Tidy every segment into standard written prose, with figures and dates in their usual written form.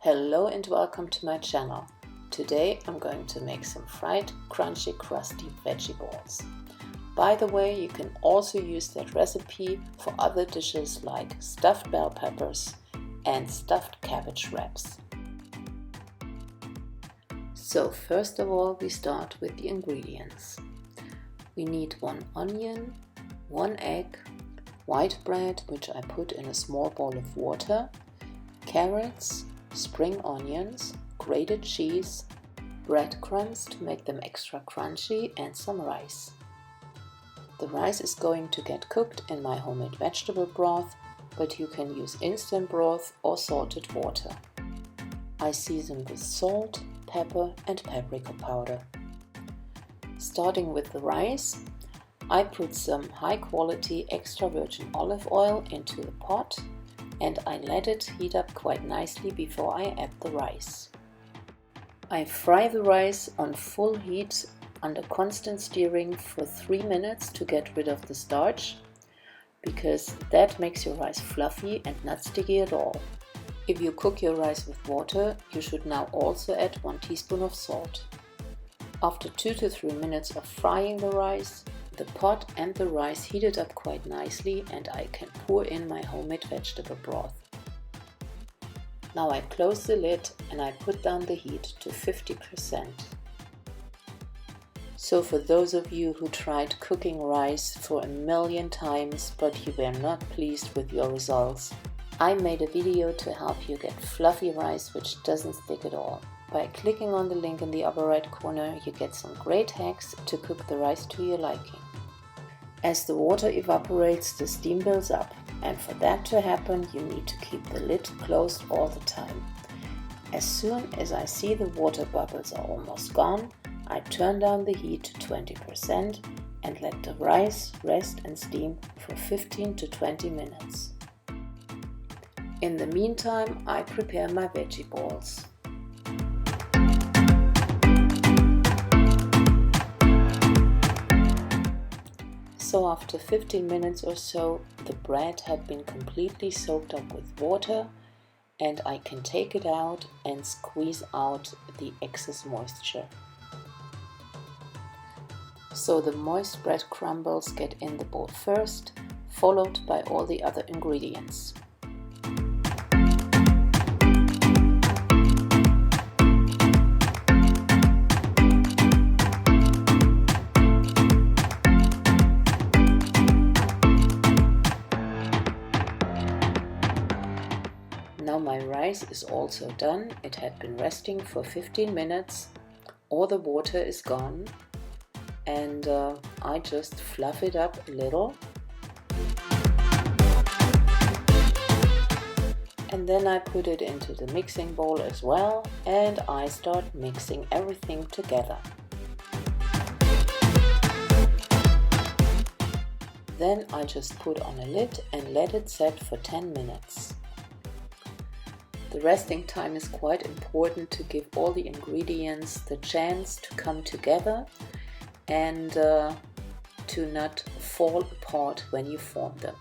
Hello and welcome to my channel. Today I'm going to make some fried, crunchy, crusty veggie balls. By the way, you can also use that recipe for other dishes like stuffed bell peppers and stuffed cabbage wraps. So first of all, we start with the ingredients. We need 1 onion, 1 egg, white bread, which I put in a small bowl of water, carrots, spring onions, grated cheese, breadcrumbs to make them extra crunchy, and some rice. The rice is going to get cooked in my homemade vegetable broth, but you can use instant broth or salted water. I season with salt, pepper and paprika powder. Starting with the rice, I put some high quality extra virgin olive oil into the pot and I let it heat up quite nicely before I add the rice. I fry the rice on full heat under constant stirring for 3 minutes to get rid of the starch, because that makes your rice fluffy and not sticky at all. If you cook your rice with water, you should now also add 1 teaspoon of salt. After 2 to 3 minutes of frying the rice, the pot and the rice heated up quite nicely and I can pour in my homemade vegetable broth. Now I close the lid and I put down the heat to 50%. So for those of you who tried cooking rice for a million times but you were not pleased with your results, I made a video to help you get fluffy rice which doesn't stick at all. By clicking on the link in the upper right corner, you get some great hacks to cook the rice to your liking. As the water evaporates, the steam builds up, and for that to happen, you need to keep the lid closed all the time. As soon as I see the water bubbles are almost gone, I turn down the heat to 20% and let the rice rest and steam for 15 to 20 minutes. In the meantime, I prepare my veggie balls. So after 15 minutes or so, the bread had been completely soaked up with water and I can take it out and squeeze out the excess moisture. So the moist bread crumbles get in the bowl first, followed by all the other ingredients. Now my rice is also done. It had been resting for 15 minutes. All the water is gone and I just fluff it up a little. And then I put it into the mixing bowl as well and I start mixing everything together. Then I just put on a lid and let it set for 10 minutes. The resting time is quite important to give all the ingredients the chance to come together and to not fall apart when you form them.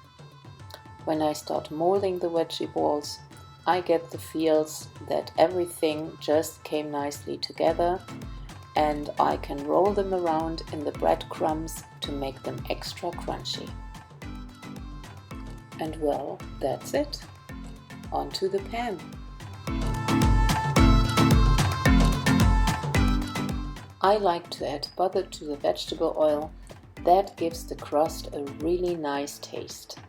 When I start molding the veggie balls, I get the feels that everything just came nicely together and I can roll them around in the breadcrumbs to make them extra crunchy. And well, that's it. Onto the pan. I like to add butter to the vegetable oil. That gives the crust a really nice taste.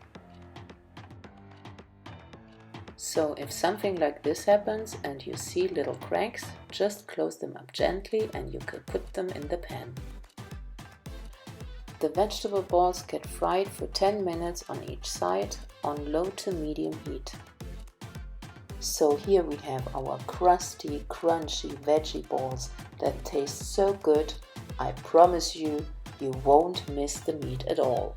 So if something like this happens and you see little cracks, just close them up gently and you can put them in the pan. The vegetable balls get fried for 10 minutes on each side on low to medium heat. So here we have our crusty, crunchy veggie balls that taste so good, I promise you, you won't miss the meat at all.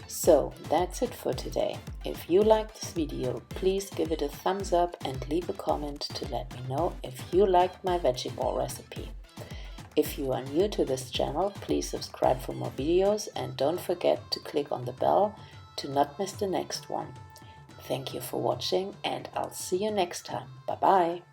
So that's it for today. If you liked this video, please give it a thumbs up and leave a comment to let me know if you liked my veggie ball recipe. If you are new to this channel, please subscribe for more videos and don't forget to click on the bell to not miss the next one. Thank you for watching and I'll see you next time. Bye bye!